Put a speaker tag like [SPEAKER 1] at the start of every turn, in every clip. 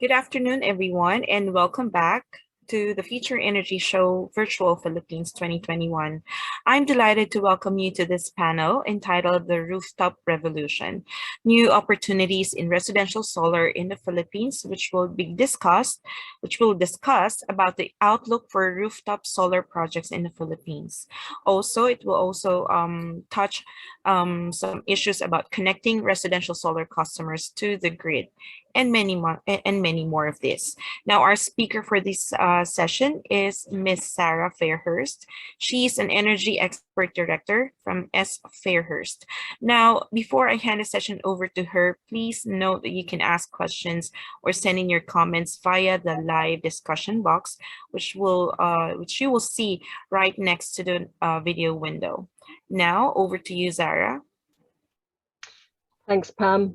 [SPEAKER 1] Good afternoon, everyone, and welcome back to the Future Energy Show Virtual Philippines 2021. I'm delighted to welcome you to this panel entitled The Rooftop Revolution, New Opportunities in Residential Solar in the Philippines, which will discuss about the outlook for rooftop solar projects in the Philippines. Also, it will also touch some issues about connecting residential solar customers to the grid and many more of this. Now, our speaker for this session is Ms. Sarah Fairhurst. She's an Energy Expert Director from S. Fairhurst. Now, before I hand the session over to her, please note that you can ask questions or send in your comments via the live discussion box, which you will see right next to the video window. Now, over to you, Zara.
[SPEAKER 2] Thanks, Pam.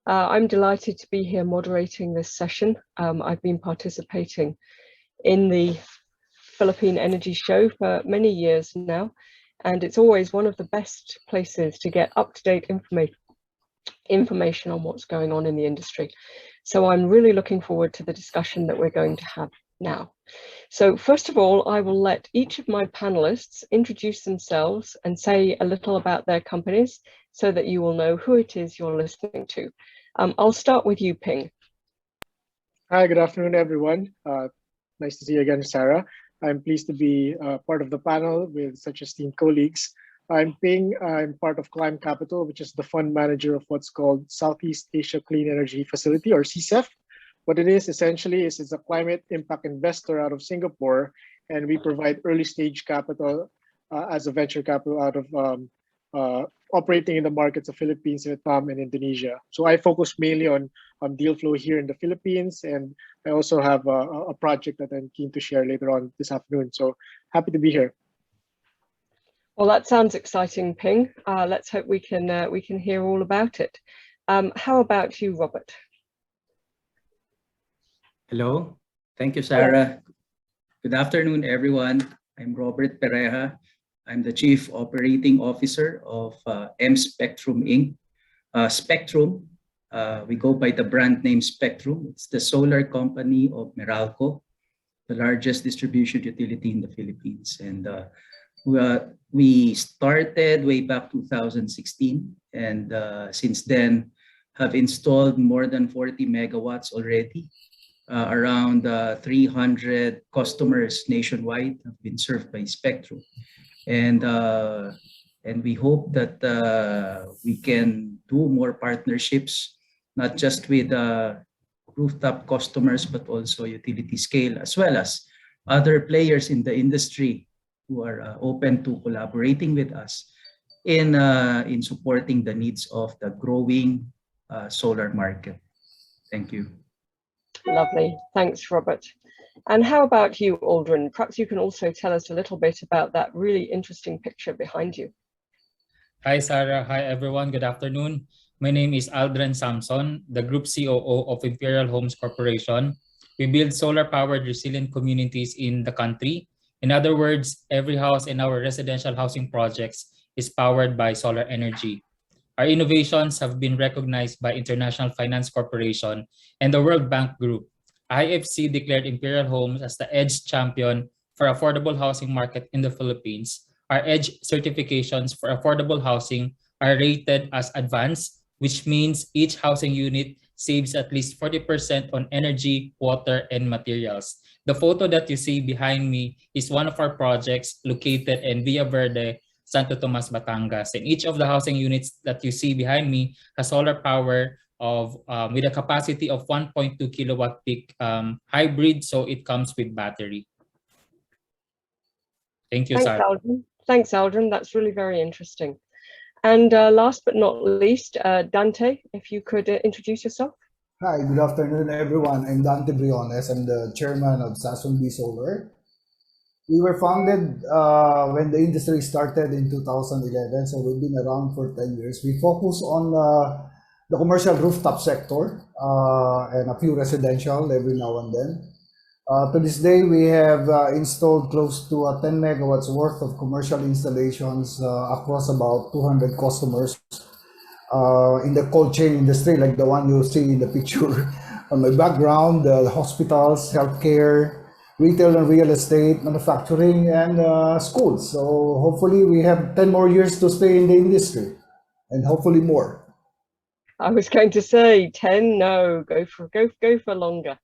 [SPEAKER 2] I'm delighted to be here moderating this session. I've been participating in the Philippine Energy Show for many years now, and it's always one of the best places to get up-to-date information on what's going on in the industry. So I'm really looking forward to the discussion that we're going to have now. So first of all, I will let each of my panelists introduce themselves and say a little about their companies so that you will know who it is you're listening to. I'll start with you, Ping.
[SPEAKER 3] Hi, good afternoon, everyone. Nice to see you again, Sarah. I'm pleased to be part of the panel with such esteemed colleagues. I'm Ping. I'm part of Climb Capital, which is the fund manager of what's called Southeast Asia Clean Energy Facility, or CSEF. What it is essentially is it's a climate impact investor out of Singapore, and we provide early stage capital as a venture capital out of operating in the markets of Philippines, Vietnam, and Indonesia. So I focus mainly on deal flow here in the Philippines, and I also have a project that I'm keen to share later on this afternoon. So happy to be here.
[SPEAKER 2] Well, that sounds exciting, Ping. Let's hope we can hear all about it. How about you, Robert?
[SPEAKER 4] Hello. Thank you, Sarah. Good afternoon, everyone. I'm Robert Pereja. I'm the Chief Operating Officer of M Spectrum Inc. Spectrum, we go by the brand name Spectrum. It's the solar company of Meralco, the largest distribution utility in the Philippines. And we started way back 2016, and since then have installed more than 40 megawatts already. Around 300 customers nationwide have been served by Spectrum. And we hope that we can do more partnerships, not just with rooftop customers, but also utility scale, as well as other players in the industry who are open to collaborating with us in supporting the needs of the growing solar market. Thank you.
[SPEAKER 2] Lovely. Thanks, Robert. And how about you, Aldrin? Perhaps you can also tell us a little bit about that really interesting picture behind you.
[SPEAKER 5] Hi, Sarah. Hi, everyone. Good afternoon. My name is Aldrin Samson, the Group COO of Imperial Homes Corporation. We build solar-powered resilient communities in the country. In other words, every house in our residential housing projects is powered by solar energy. Our innovations have been recognized by International Finance Corporation and the World Bank Group. IFC declared Imperial Homes as the EDGE champion for affordable housing market in the Philippines. Our EDGE certifications for affordable housing are rated as advanced, which means each housing unit saves at least 40% on energy, water, and materials. The photo that you see behind me is one of our projects located in Villa Verde, Santo Tomas, Batangas. And each of the housing units that you see behind me has solar power of with a capacity of 1.2 kilowatt peak hybrid, so it comes with battery. Thank you, Sarah.
[SPEAKER 2] Thanks, Aldrin. That's really very interesting. And last but not least, Dante, if you could introduce yourself.
[SPEAKER 6] Hi, good afternoon, everyone. I'm Dante Briones. I'm the chairman of Sason B Solar. We were founded when the industry started in 2011, so we've been around for 10 years. We focus on the commercial rooftop sector and a few residential every now and then. To this day, we have installed close to 10 megawatts worth of commercial installations across about 200 customers in the cold chain industry, like the one you see in the picture On my background, hospitals, healthcare, retail and real estate, manufacturing, and schools. So hopefully we have 10 more years to stay in the industry, and hopefully more.
[SPEAKER 2] I was going to say 10, no, go for longer.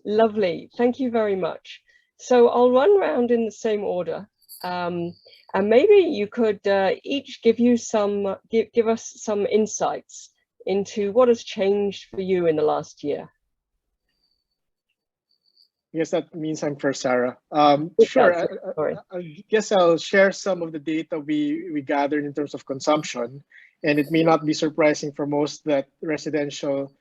[SPEAKER 2] Lovely, thank you very much. So I'll run round in the same order. And maybe you could each give us some insights into what has changed for you in the last year.
[SPEAKER 3] I guess that means I'm first, Sarah.
[SPEAKER 2] It
[SPEAKER 3] Sure.
[SPEAKER 2] does,
[SPEAKER 3] I guess I'll share some of the data we gathered in terms of consumption, and it may not be surprising for most that residential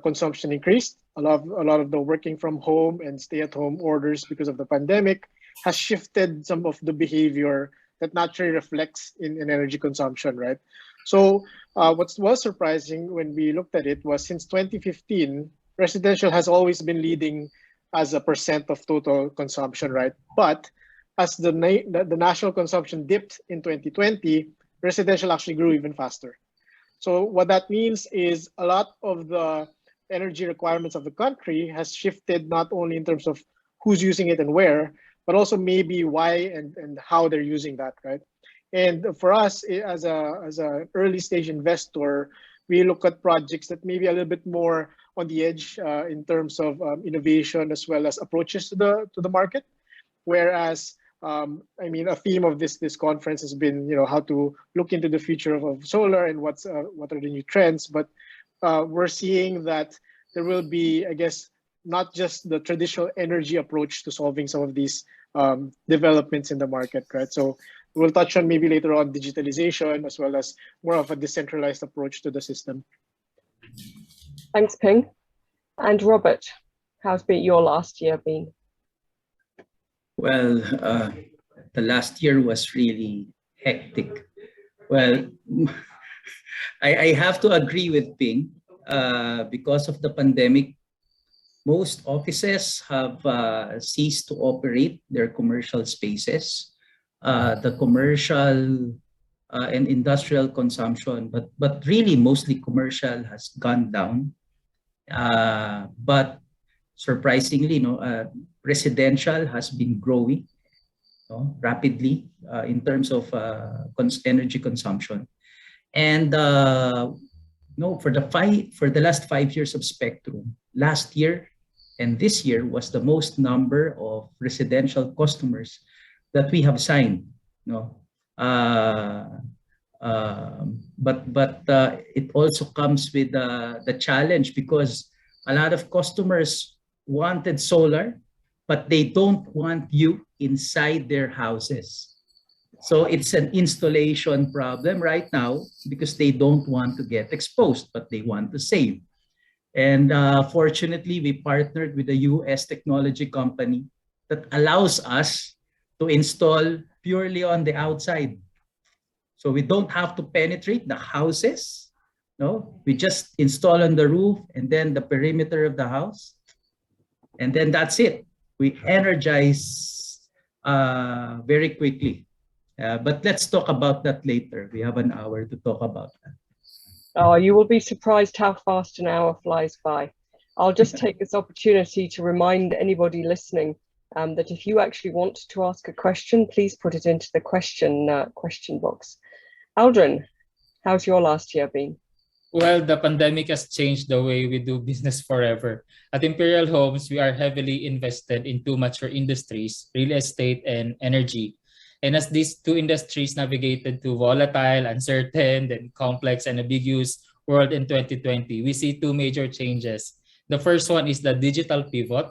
[SPEAKER 3] consumption increased. A lot of the working from home and stay-at-home orders because of the pandemic has shifted some of the behavior that naturally reflects in energy consumption, right? So what was surprising when we looked at it was since 2015, residential has always been leading as a percent of total consumption, right? But as the national consumption dipped in 2020, residential actually grew even faster. So what that means is a lot of the energy requirements of the country has shifted not only in terms of who's using it and where, but also maybe why and how they're using that, right? And for us as a early stage investor, we look at projects that maybe a little bit more on the edge in terms of innovation as well as approaches to the market. Whereas, I mean, a theme of this conference has been, how to look into the future of solar and what are the new trends. But we're seeing that there will be, I guess, not just the traditional energy approach to solving some of these developments in the market, right? So we'll touch on maybe later on digitalization as well as more of a decentralized approach to the system.
[SPEAKER 2] Thanks, Ping. And Robert, how's your last year been?
[SPEAKER 4] Well, the last year was really hectic. Well, I have to agree with Ping. Because of the pandemic, most offices have ceased to operate their commercial spaces. The commercial and industrial consumption, but really mostly commercial has gone down. But surprisingly, residential has been growing rapidly in terms of energy consumption. And for the last 5 years of Spectrum, last year and this year was the most number of residential customers that we have signed. But it also comes with the challenge because a lot of customers wanted solar, but they don't want you inside their houses. So it's an installation problem right now because they don't want to get exposed, but they want to save. And fortunately, we partnered with a US technology company that allows us to install purely on the outside. So we don't have to penetrate the houses. No, we just install on the roof and then the perimeter of the house. And then that's it. We energize very quickly. But let's talk about that later. We have an hour to talk about that.
[SPEAKER 2] Oh, you will be surprised how fast an hour flies by. I'll just take this opportunity to remind anybody listening that if you actually want to ask a question, please put it into the question box. Aldrin, how's your last year been?
[SPEAKER 5] Well, the pandemic has changed the way we do business forever. At Imperial Homes, we are heavily invested in two mature industries, real estate and energy. And as these two industries navigated to volatile, uncertain, and complex and ambiguous world in 2020, we see two major changes. The first one is the digital pivot.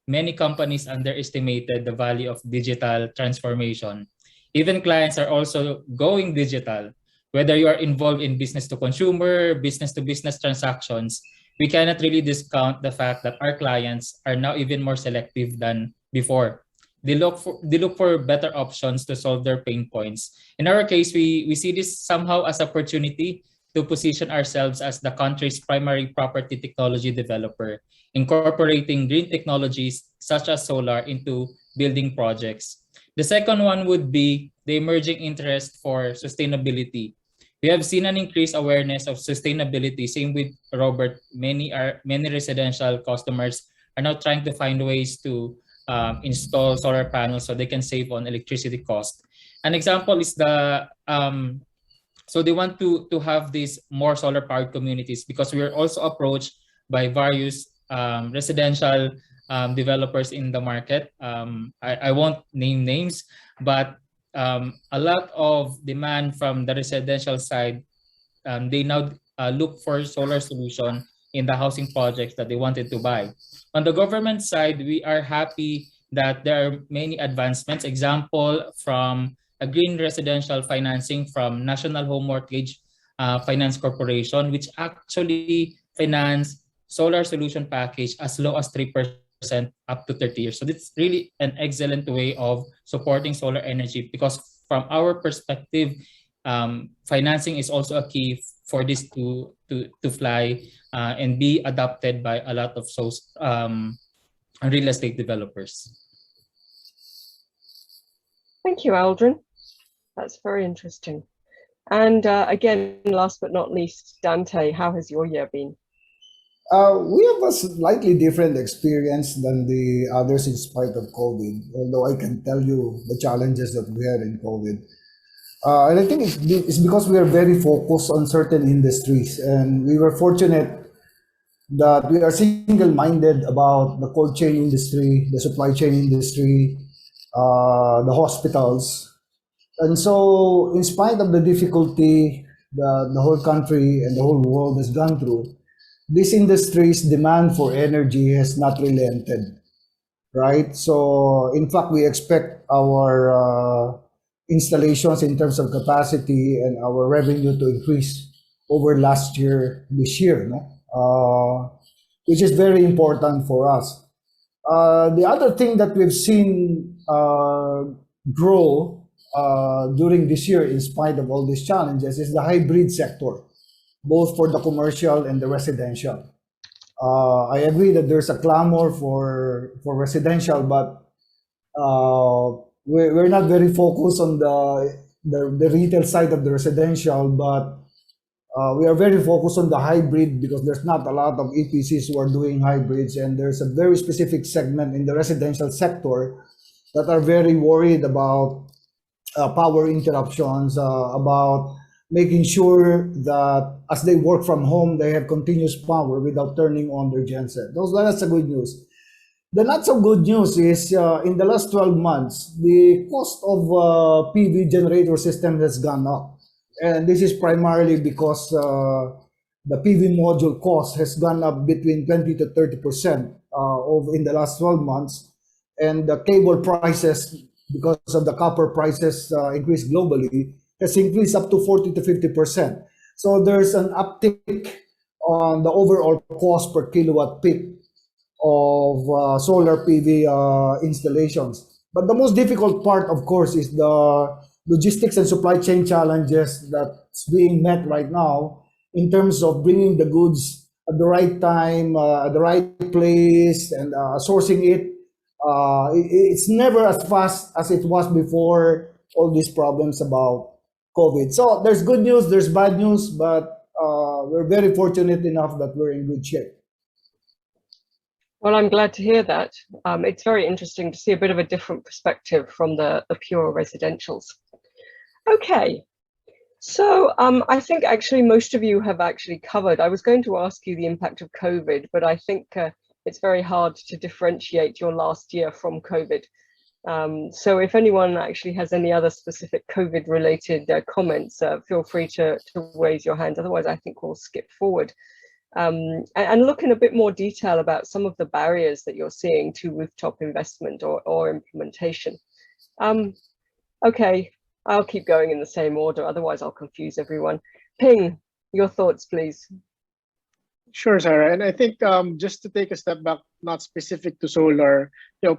[SPEAKER 5] Many companies underestimated the value of digital transformation. Even clients are also going digital. Whether you are involved in business to consumer, business to business transactions, we cannot really discount the fact that our clients are now even more selective than before. They look for better options to solve their pain points. In our case, we see this somehow as an opportunity to position ourselves as the country's primary property technology developer, incorporating green technologies such as solar into building projects. The second one would be the emerging interest for sustainability. We have seen an increased awareness of sustainability. Same with Robert. Many residential customers are now trying to find ways to install solar panels so they can save on electricity cost. An example is so they want to have these more solar powered communities, because we are also approached by various residential developers in the market. I won't name names, but a lot of demand from the residential side. They now look for solar solution in the housing projects that they wanted to buy. On the government side, we are happy that there are many advancements. Example, from a green residential financing from National Home Mortgage Finance Corporation, which actually finance solar solution package as low as 3% up to 30 years. So it's really an excellent way of supporting solar energy, because from our perspective, financing is also a key for this to fly and be adopted by a lot of real estate developers.
[SPEAKER 2] Thank you, Aldrin. That's very interesting. And again, last but not least, Dante, how has your year been?
[SPEAKER 6] We have a slightly different experience than the others in spite of COVID, although I can tell you the challenges that we had in COVID. And I think it's because we are very focused on certain industries, and we were fortunate that we are single-minded about the cold chain industry, the supply chain industry, the hospitals. And so, in spite of the difficulty that the whole country and the whole world has gone through, this industry's demand for energy has not relented, right? So, in fact, we expect our installations in terms of capacity and our revenue to increase over last year, this year, no? Which is very important for us. The other thing that we've seen grow during this year, in spite of all these challenges, is the hybrid sector, both for the commercial and the residential. I agree that there's a clamor for residential, but we're not very focused on the retail side of the residential, but we are very focused on the hybrid, because there's not a lot of EPCs who are doing hybrids, and there's a very specific segment in the residential sector that are very worried about power interruptions, about making sure that as they work from home, they have continuous power without turning on their genset. That's the good news. The not so good news is in the last 12 months, the cost of PV generator system has gone up. And this is primarily because the PV module cost has gone up between 20 to 30% in the last 12 months. And the cable prices, because of the copper prices increase globally, has increased up to 40 to 50%. So there's an uptick on the overall cost per kilowatt peak of solar PV installations. But the most difficult part, of course, is the logistics and supply chain challenges that's being met right now in terms of bringing the goods at the right time, at the right place, and sourcing it. It's never as fast as it was before all these problems about COVID. So there's good news, there's bad news, but we're very fortunate enough that we're in good shape.
[SPEAKER 2] Well, I'm glad to hear that. It's very interesting to see a bit of a different perspective from the pure residentials. Okay, so I think actually most of you have actually covered. I was going to ask you the impact of COVID, but I think it's very hard to differentiate your last year from COVID. So if anyone actually has any other specific COVID related comments, feel free to raise your hand. Otherwise, I think we'll skip forward. And look in a bit more detail about some of the barriers that you're seeing to rooftop investment or implementation. Okay, I'll keep going in the same order, otherwise I'll confuse everyone. Ping, your thoughts, please.
[SPEAKER 3] Sure, Sarah. And I think just to take a step back, not specific to solar,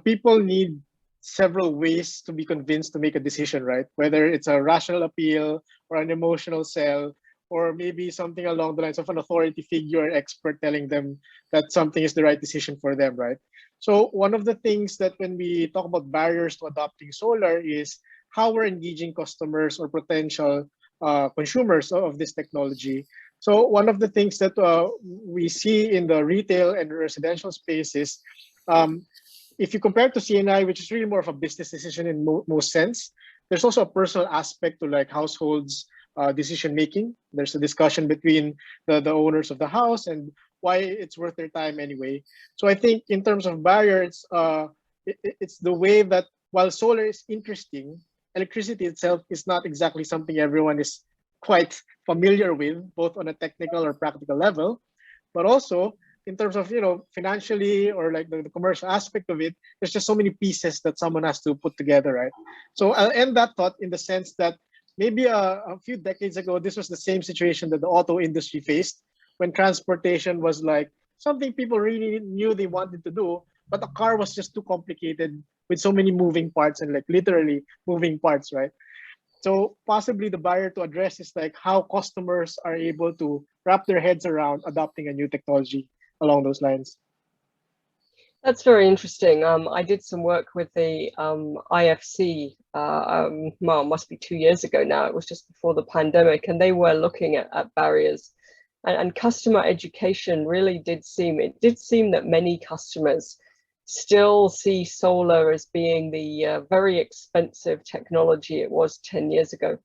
[SPEAKER 3] people need several ways to be convinced to make a decision, right? Whether it's a rational appeal or an emotional sell, or maybe something along the lines of an authority figure, expert telling them that something is the right decision for them, right? So one of the things that when we talk about barriers to adopting solar is how we're engaging customers or potential consumers of this technology. So one of the things that we see in the retail and residential space is, if you compare it to CNI, which is really more of a business decision in most sense, there's also a personal aspect to like households decision making. There's a discussion between the owners of the house and why it's worth their time anyway. So I think in terms of barrier, it's the way that while solar is interesting, electricity itself is not exactly something everyone is quite familiar with, both on a technical or practical level, but also in terms of, financially or like the commercial aspect of it, there's just so many pieces that someone has to put together, right? So I'll end that thought in the sense that maybe a few decades ago, this was the same situation that the auto industry faced when transportation was like something people really knew they wanted to do, but the car was just too complicated with so many moving parts and like literally moving parts, right? So possibly the barrier to address is like how customers are able to wrap their heads around adopting a new technology along those lines.
[SPEAKER 2] That's very interesting. I did some work with the IFC, well, must be 2 years ago now. It was just before the pandemic, and they were looking at barriers. And customer education really did seem that many customers still see solar as being the very expensive technology it was 10 years ago.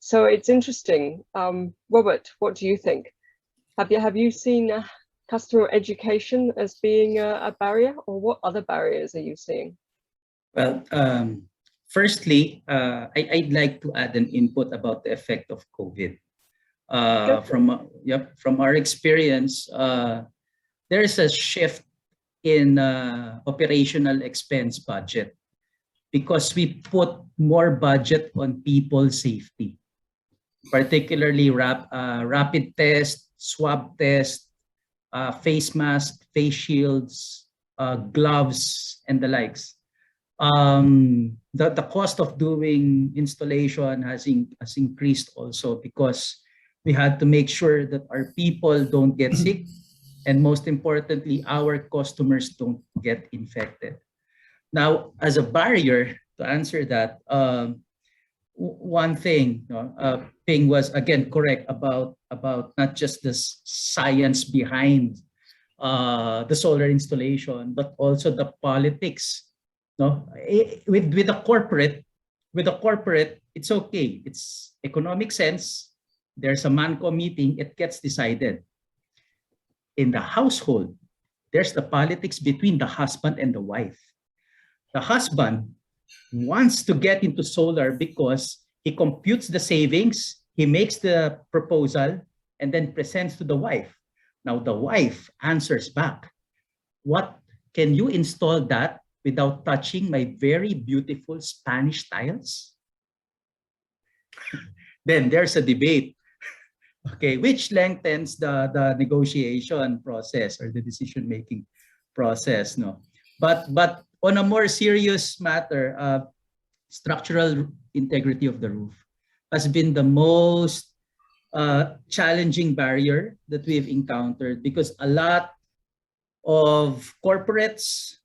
[SPEAKER 2] So it's interesting. Robert, what do you think? Have you seen customer education as being a barrier, or what other barriers are you seeing?
[SPEAKER 4] Well, firstly, I'd like to add an input about the effect of COVID. From our experience, there is a shift in operational expense budget because we put more budget on people safety, particularly rapid test, swab test, face mask, face shields, gloves, and the likes. The cost of doing installation has increased also because we had to make sure that our people don't get sick, and most importantly, our customers don't get infected. Now, as a barrier to answer that, one thing, Ping was again correct about not just the science behind the solar installation, but also the politics. No, with a corporate, it's okay. It's economic sense. There's a MANCO meeting. It gets decided. In the household, there's the politics between the husband and the wife. The husband wants to get into solar because he computes the savings, he makes the proposal, and then presents to the wife. Now the wife answers back, "What, can you install that without touching my very beautiful Spanish tiles?" Then there's a debate. Okay, which lengthens the negotiation process or the decision-making process, no? But on a more serious matter, structural integrity of the roof has been the most challenging barrier that we've encountered because a lot of corporates,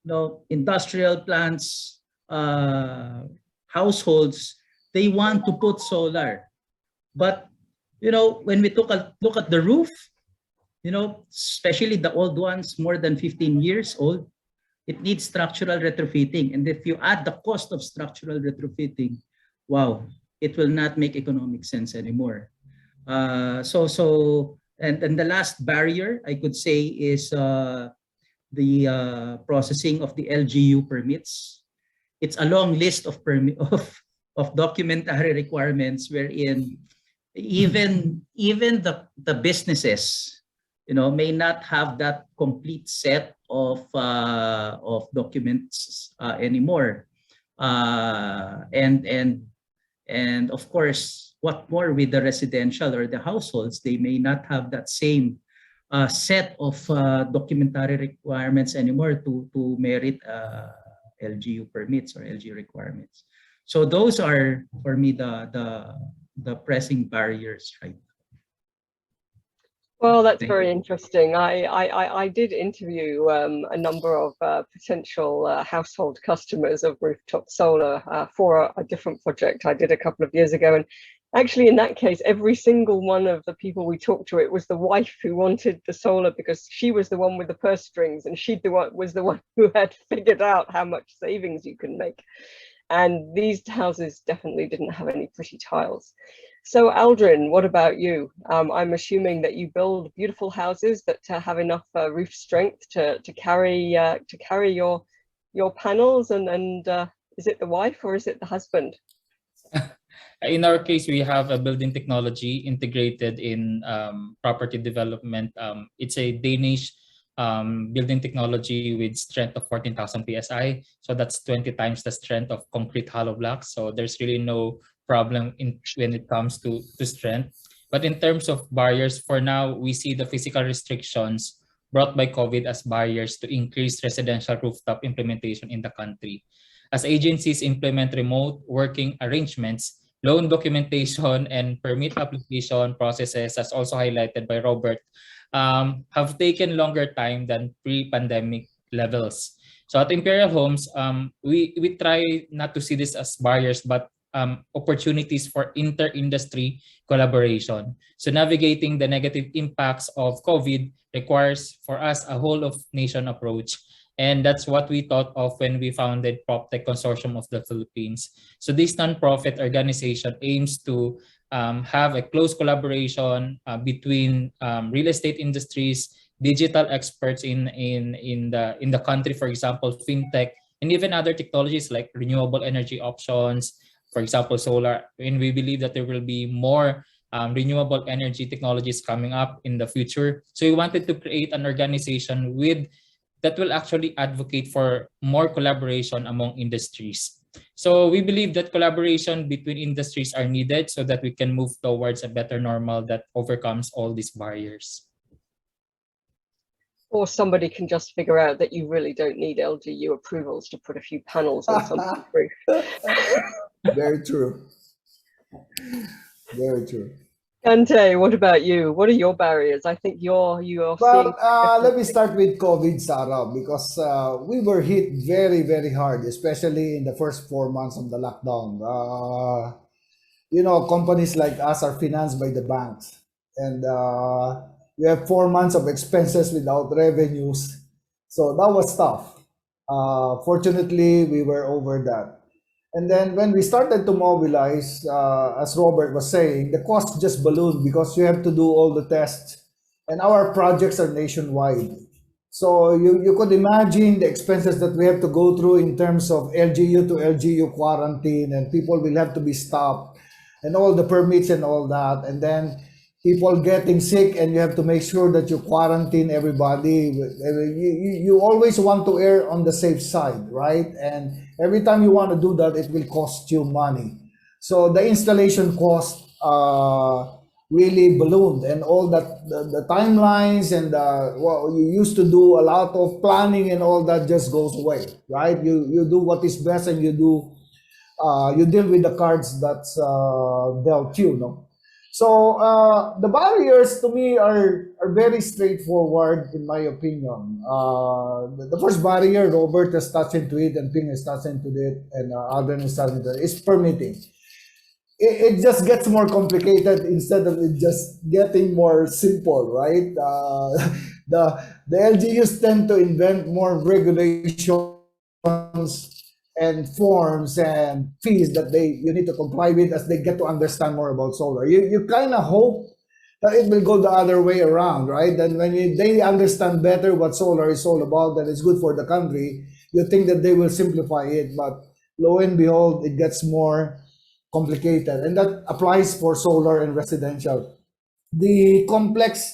[SPEAKER 4] industrial plants, households, they want to put solar. But when we look at the roof, especially the old ones, more than 15 years old, it needs structural retrofitting. And if you add the cost of structural retrofitting, wow, it will not make economic sense anymore. And the last barrier I could say is the processing of the LGU permits. It's a long list of documentary requirements wherein even the businesses, may not have that complete set of documents anymore. And of course, what more with the residential or the households, they may not have that same set of documentary requirements anymore to merit LGU permits or LGU requirements. So those are, for me, the pressing barriers right now.
[SPEAKER 2] Well, that's very interesting. I did interview a number of potential household customers of rooftop solar for a different project I did a couple of years ago, and Actually, in that case, every single one of the people we talked to, it was the wife who wanted the solar because she was the one with the purse strings, and she was the one who had figured out how much savings you can make. And these houses definitely didn't have any pretty tiles. So Aldrin, what about you? I'm assuming that you build beautiful houses that have enough roof strength to carry your panels, and is it the wife or is it the husband?
[SPEAKER 5] In our case, we have a building technology integrated in property development. It's a Danish building technology with strength of 14,000 psi. So that's 20 times the strength of concrete hollow blocks. So there's really no problem when it comes to strength. But in terms of barriers, for now, we see the physical restrictions brought by COVID as barriers to increase residential rooftop implementation in the country. As agencies implement remote working arrangements, loan documentation and permit application processes, as also highlighted by Robert, have taken longer time than pre-pandemic levels. So at Imperial Homes, we try not to see this as barriers, but opportunities for inter-industry collaboration. So navigating the negative impacts of COVID requires for us a whole of nation approach. And that's what we thought of when we founded PropTech Consortium of the Philippines. So this nonprofit organization aims to have a close collaboration between real estate industries, digital experts in the country, for example, fintech, and even other technologies like renewable energy options, for example, solar. And we believe that there will be more renewable energy technologies coming up in the future. So we wanted to create an organization that will actually advocate for more collaboration among industries. So we believe that collaboration between industries are needed so that we can move towards a better normal that overcomes all these barriers.
[SPEAKER 2] Or somebody can just figure out that you really don't need LGU approvals to put a few panels on something roof.
[SPEAKER 6] Very true. Very true.
[SPEAKER 2] Kante, what about you? What are your barriers? I think you're
[SPEAKER 6] Well,
[SPEAKER 2] seeing.
[SPEAKER 6] let me start with COVID, Sarah, because we were hit very, very hard, especially in the first 4 months of the lockdown. Companies like us are financed by the banks, and we have 4 months of expenses without revenues. So that was tough. Fortunately, we were over that. And then when we started to mobilize, as Robert was saying, the cost just ballooned because you have to do all the tests. And our projects are nationwide. So you could imagine the expenses that we have to go through in terms of LGU to LGU quarantine, and people will have to be stopped, and all the permits and all that. And then people getting sick, and you have to make sure that you quarantine everybody. You always want to err on the safe side, right? And every time you want to do that, it will cost you money. So the installation cost really ballooned, and all that the timelines and what you used to do a lot of planning and all that just goes away, right? You do what is best, and you deal with the cards that's dealt you, no? So the barriers to me are very straightforward, in my opinion. The first barrier, Robert has touched into it, and Ping has touched into it, and Alden has touched into it, is permitting. It just gets more complicated instead of it just getting more simple, right? The LGUs tend to invent more regulations and forms and fees that you need to comply with as they get to understand more about solar. You kind of hope that it will go the other way around, right? And when they understand better what solar is all about, that it's good for the country, you think that they will simplify it, but lo and behold, it gets more complicated. And that applies for solar and residential. The complex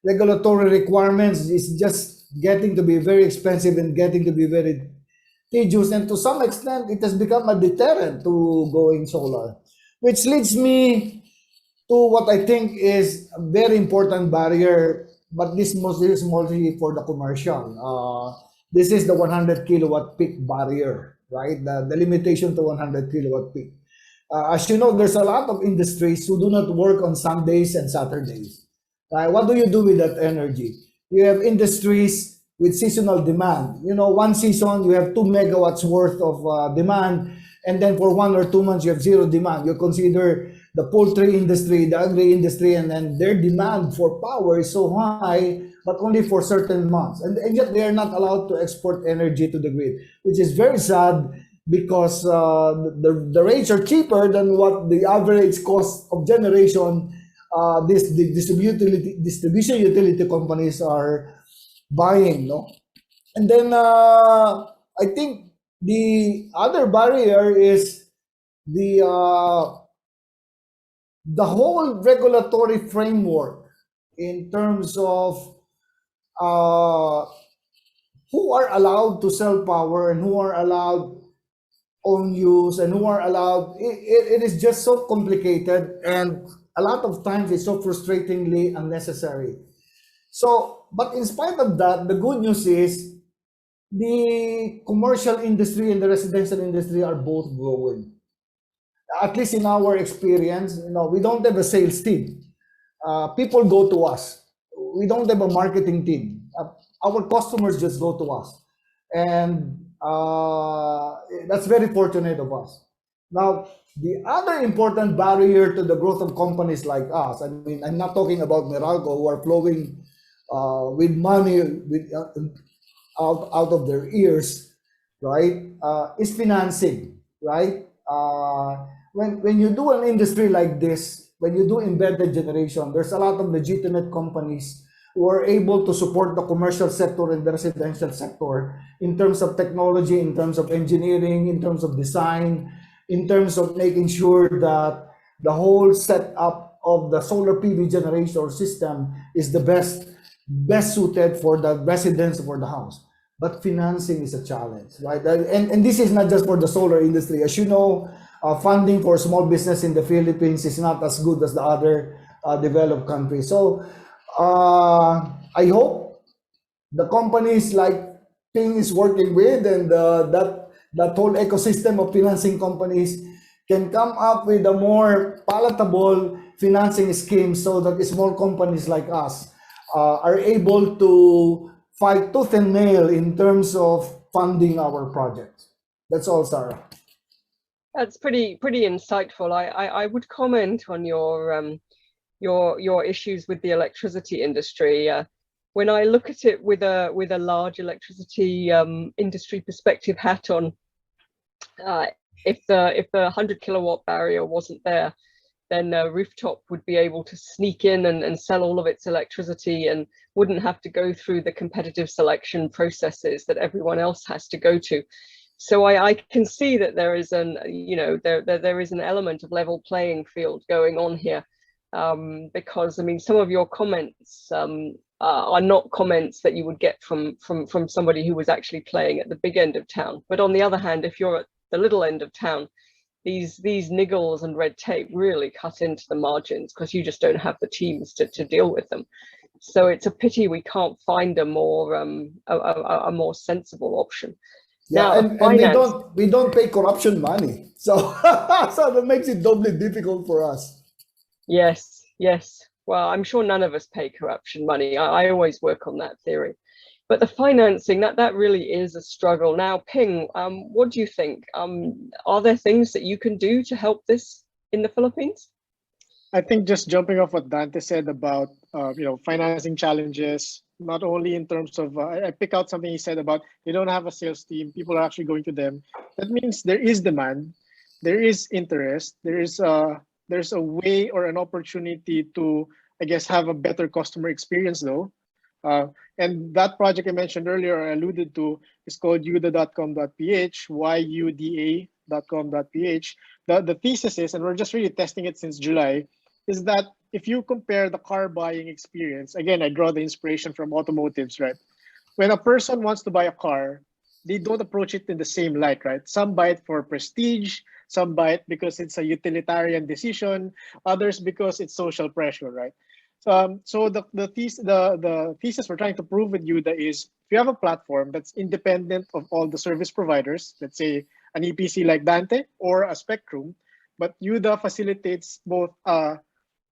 [SPEAKER 6] regulatory requirements is just getting to be very expensive and getting to be very tedious, and to some extent it has become a deterrent to going solar, which leads me to what I think is a very important barrier, but this is mostly for the commercial. This is the 100 kilowatt peak barrier, right? The limitation to 100 kilowatt peak. As you know, there's a lot of industries who do not work on Sundays and Saturdays. What do you do with that energy? You have industries with seasonal demand. One season you have 2 megawatts worth of demand, and then for 1 or 2 months you have zero demand. You consider the poultry industry, the agri industry, and then their demand for power is so high, but only for certain months. And yet they are not allowed to export energy to the grid, which is very sad because the rates are cheaper than what the average cost of generation the distribution utility companies are buying, no? And then I think the other barrier is the whole regulatory framework in terms of uh, who are allowed to sell power and who are allowed own use and who are allowed. It is just so complicated, and a lot of times it's so frustratingly unnecessary. So, but in spite of that, the good news is the commercial industry and the residential industry are both growing. At least in our experience, we don't have a sales team. People go to us. We don't have a marketing team. Our customers just go to us, and that's very fortunate of us. Now, the other important barrier to the growth of companies like us, I mean, I'm not talking about Meralco who are flowing with money out of their ears, right? Is financing, right? When you do an industry like this, when you do embedded generation, there's a lot of legitimate companies who are able to support the commercial sector and the residential sector in terms of technology, in terms of engineering, in terms of design, in terms of making sure that the whole setup of the solar PV generation system is the best suited for the residents, for the house. But financing is a challenge, right? And this is not just for the solar industry. As you know, funding for small business in the Philippines is not as good as the other developed countries. So I hope the companies like Ping is working with, and that whole ecosystem of financing companies can come up with a more palatable financing scheme so that small companies like us are able to fight tooth and nail in terms of funding our projects. That's all, Sarah.
[SPEAKER 2] That's pretty insightful. I would comment on your issues with the electricity industry. When I look at it with a large electricity industry perspective hat on, if the 100 kilowatt barrier wasn't there, then rooftop would be able to sneak in and sell all of its electricity and wouldn't have to go through the competitive selection processes that everyone else has to go to. So I can see that there is there is an element of level playing field going on here, because I mean some of your comments are not comments that you would get from somebody who was actually playing at the big end of town. But on the other hand, if you're at the little end of town, these niggles and red tape really cut into the margins because you just don't have the teams to deal with them. So it's a pity we can't find a more sensible option.
[SPEAKER 6] Yeah, now, and we don't pay corruption money, so so that makes it doubly difficult for us.
[SPEAKER 2] Yes. Well, I'm sure none of us pay corruption money. I always work on that theory. But the financing, that really is a struggle. Now, Ping, what do you think? Are there things that you can do to help this in the Philippines?
[SPEAKER 3] I think just jumping off what Dante said about financing challenges, not only in terms of I pick out something he said about they don't have a sales team, people are actually going to them. That means there is demand, there is interest, there's a way or an opportunity to, I guess, have a better customer experience though. And that project I mentioned earlier, I alluded to, is called yuda.com.ph, yuda.com.ph. The thesis is, and we're just really testing it since July, is that if you compare the car buying experience, again, I draw the inspiration from automotives, right? When a person wants to buy a car, they don't approach it in the same light, right? Some buy it for prestige, some buy it because it's a utilitarian decision, others because it's social pressure, right? So the thesis we're trying to prove with Yuda is if you have a platform that's independent of all the service providers, let's say an EPC like Dante or a Spectrum, but Yuda facilitates both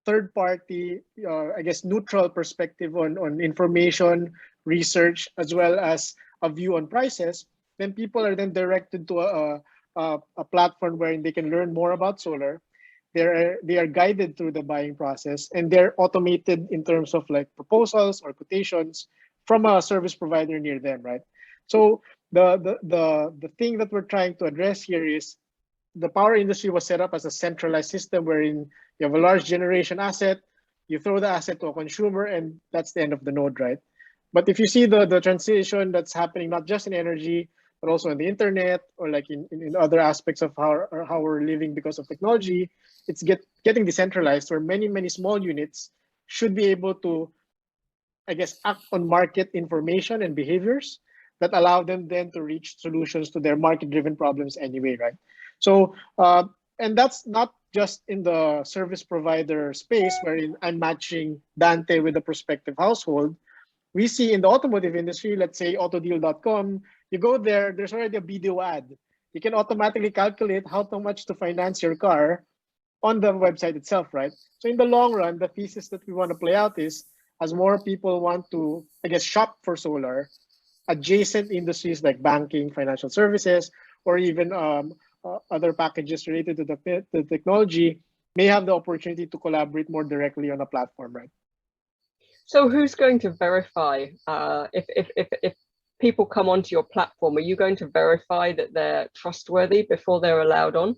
[SPEAKER 3] third party, I guess, neutral perspective on information, research, as well as a view on prices, then people are then directed to a platform where they can learn more about solar. they are guided through the buying process, and they're automated in terms of like proposals or quotations from a service provider near them, right? So the thing that we're trying to address here is the power industry was set up as a centralized system wherein you have a large generation asset, you throw the asset to a consumer, and that's the end of the node, right? But if you see the transition that's happening not just in energy, but also in the internet or like in other aspects of how we're living because of technology, it's getting decentralized where many small units should be able to, I guess, act on market information and behaviors that allow them then to reach solutions to their market-driven problems anyway, right? So, and that's not just in the service provider space wherein I'm matching Dante with a prospective household. We see in the automotive industry, let's say autodeal.com, you go there, there's already a video ad. You can automatically calculate how much to finance your car on the website itself, right? So in the long run, the thesis that we want to play out is as more people want to, I guess, shop for solar, adjacent industries like banking, financial services, or even other packages related to the technology may have the opportunity to collaborate more directly on a platform, right?
[SPEAKER 2] So who's going to verify if people come onto your platform? Are you going to verify that they're trustworthy before they're allowed on?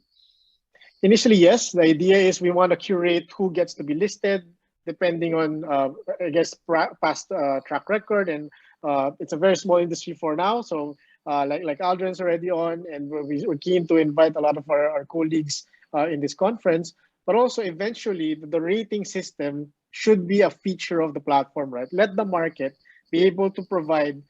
[SPEAKER 3] Initially, yes. The idea is we want to curate who gets to be listed depending on, I guess, past track record. And it's a very small industry for now. So like Aldrin's already on, and we're keen to invite a lot of our colleagues in this conference. But also eventually the rating system should be a feature of the platform, right? Let the market be able to provide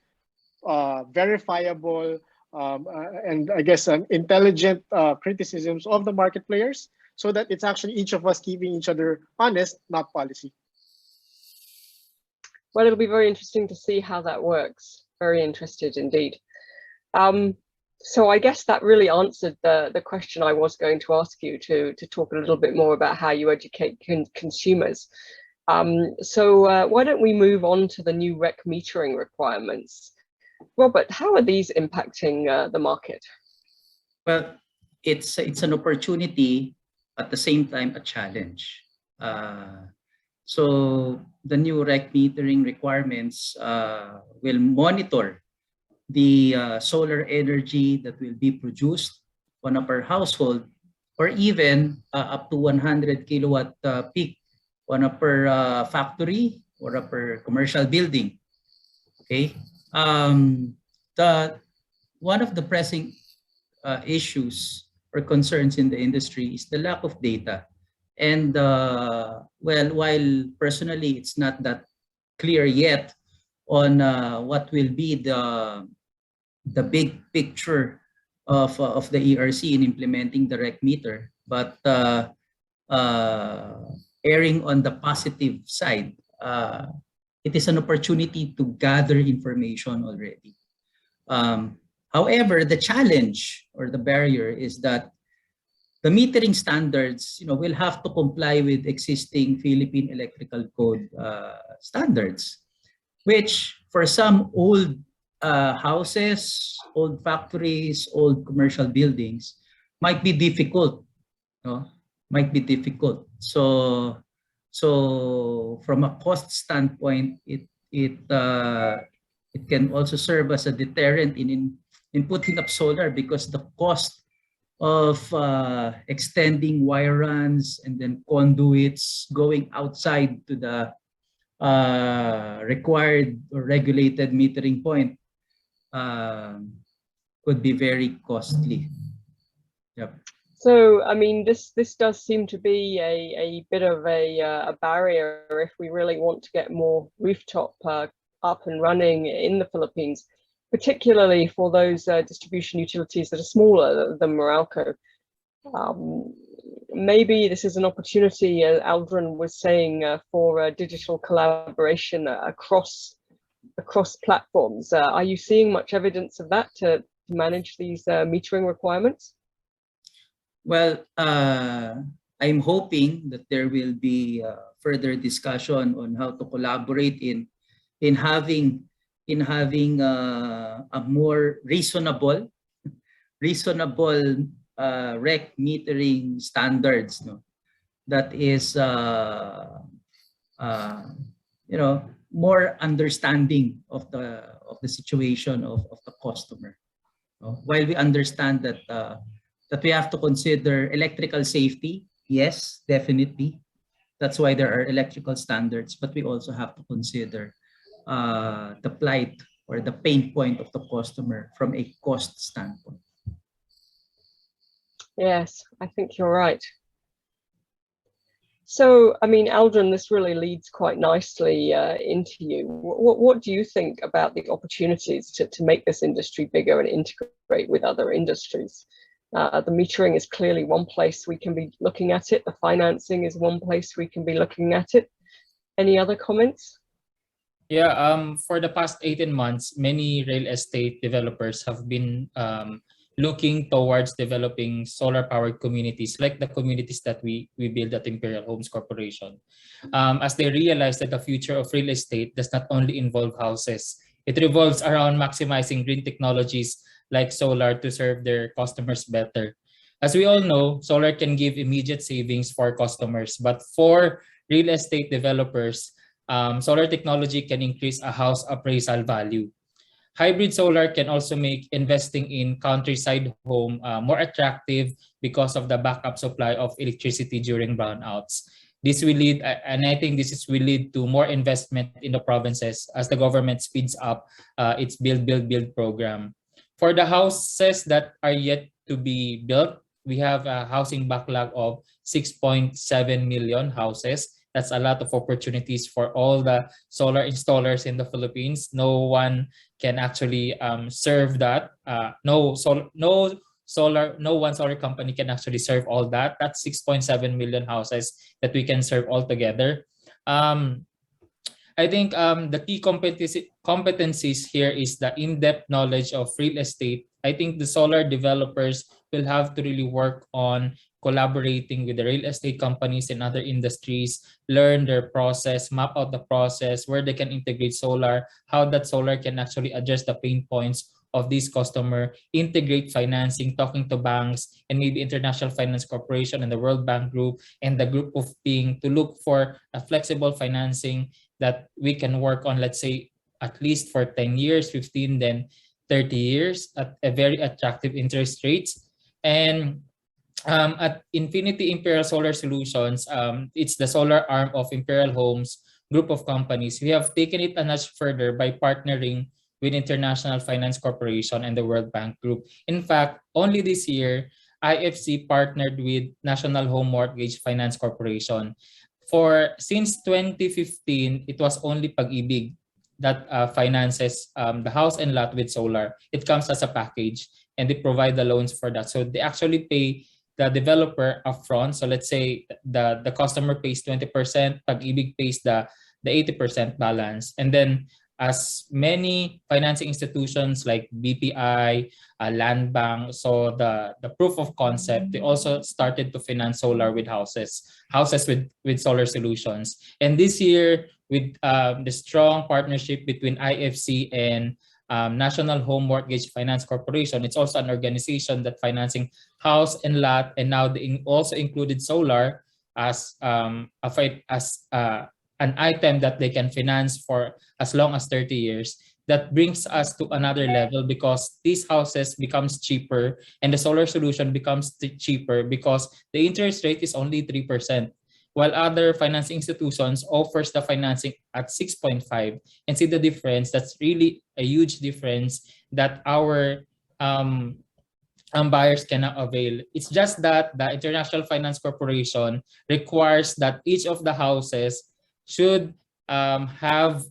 [SPEAKER 3] verifiable and I guess intelligent criticisms of the market players so that it's actually each of us keeping each other honest, not policy.
[SPEAKER 2] Well, it'll be very interesting to see how that works. Very interested indeed. So I guess that really answered the question I was going to ask you to talk a little bit more about how you educate consumers. So why don't we move on to the new REC metering requirements? Robert, how are these impacting the market?
[SPEAKER 4] Well, it's an opportunity, at the same time a challenge. So the new REC metering requirements will monitor the solar energy that will be produced on a per household, or even up to 100 kilowatt peak on a per factory or a per commercial building. Okay. One of the pressing issues or concerns in the industry is the lack of data. And well, while personally it's not that clear yet on what will be the big picture of the ERC in implementing the REC meter, but erring on the positive side, it is an opportunity to gather information already. However, the challenge or the barrier is that the metering standards, will have to comply with existing Philippine Electrical Code standards, which for some old houses, old factories, old commercial buildings might be difficult. Might be difficult. So from a cost standpoint, it can also serve as a deterrent in putting up solar, because the cost of extending wire runs and then conduits going outside to the required or regulated metering point could be very costly. Yep.
[SPEAKER 2] So, I mean, this does seem to be a bit of a barrier if we really want to get more rooftop up and running in the Philippines, particularly for those distribution utilities that are smaller than Meralco. Maybe this is an opportunity, Aldrin was saying, for digital collaboration across platforms. Are you seeing much evidence of that to manage these metering requirements?
[SPEAKER 4] Well, I'm hoping that there will be further discussion on how to collaborate in having a more reasonable REC metering standards. that is you know, more understanding of the situation of the customer. While we understand that that we have to consider electrical safety, yes, definitely. That's why there are electrical standards, but we also have to consider the plight or the pain point of the customer from a cost standpoint.
[SPEAKER 2] Yes, I think you're right. So, I mean, Aldrin, this really leads quite nicely into you. What do you think about the opportunities to make this industry bigger and integrate with other industries? The metering is clearly one place we can be looking at it. The financing is one place we can be looking at it. Any other comments?
[SPEAKER 5] Yeah, for the past 18 months, many real estate developers have been looking towards developing solar-powered communities like the communities that we build at Imperial Homes Corporation. As they realize that the future of real estate does not only involve houses, it revolves around maximizing green technologies like solar to serve their customers better. As we all know, solar can give immediate savings for customers, but for real estate developers, solar technology can increase a house appraisal value. Hybrid solar can also make investing in countryside home more attractive because of the backup supply of electricity during brownouts. This will lead, and I think will lead to more investment in the provinces as the government speeds up its build program. For the houses that are yet to be built, we have a housing backlog of 6.7 million houses. That's a lot of opportunities for all the solar installers in the Philippines. No one can actually serve that. No one solar company can actually serve all that. That's 6.7 million houses that we can serve altogether. I think the key competencies here is the in-depth knowledge of real estate. I think the solar developers will have to really work on collaborating with the real estate companies and other industries, learn their process, map out the process, where they can integrate solar, how that solar can actually address the pain points of this customer, integrate financing, talking to banks and maybe International Finance Corporation and the World Bank Group and the group of being to look for a flexible financing that we can work on, let's say, at least for 10 years, 15, then 30 years at a very attractive interest rates. And at Infinity Imperial Solar Solutions, it's the solar arm of Imperial Homes group of companies. We have taken it a notch further by partnering with International Finance Corporation and the World Bank Group. In fact, only this year, IFC partnered with National Home Mortgage Finance Corporation. Since 2015, it was only Pag-ibig that finances the house and lot with solar. It comes as a package and they provide the loans for that. So they actually pay the developer upfront. So let's say the customer pays 20%, Pag-ibig pays the 80% balance. And then as many financing institutions like BPI, Land Bank, so the proof of concept, they also started to finance solar with houses with solar solutions. And this year, with the strong partnership between IFC and National Home Mortgage Finance Corporation, it's also an organization that financing house and lot, and now they also included solar as an item that they can finance for as long as 30 years. That brings us to another level because these houses becomes cheaper and the solar solution becomes cheaper because the interest rate is only 3%, while other financing institutions offers the financing at 6.5. And see the difference. That's really a huge difference that our buyers cannot avail. It's just that the International Finance Corporation requires that each of the houses should have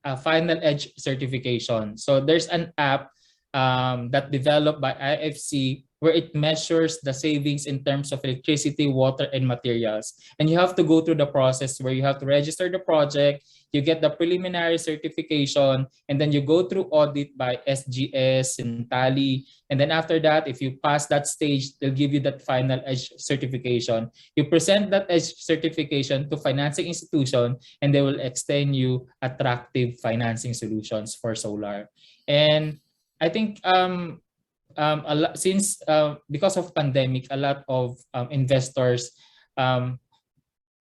[SPEAKER 5] a final edge certification. So there's an app that developed by IFC where it measures the savings in terms of electricity, water, and materials. And you have to go through the process where you have to register the project, you get the preliminary certification, and then you go through audit by SGS and Tally. And then after that, if you pass that stage, they'll give you that final edge certification. You present that edge certification to financing institution, and they will extend you attractive financing solutions for solar. And I think because of pandemic, a lot of investors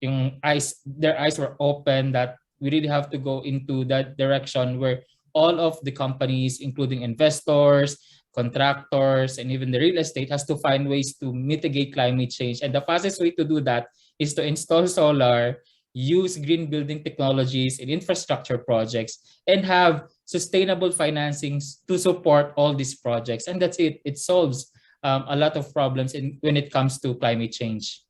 [SPEAKER 5] their eyes were open that we really have to go into that direction where all of the companies, including investors, contractors, and even the real estate, has to find ways to mitigate climate change. And the fastest way to do that is to install solar, use green building technologies in infrastructure projects, and have sustainable financings to support all these projects. And that's it. It solves a lot of problems when it comes to climate change.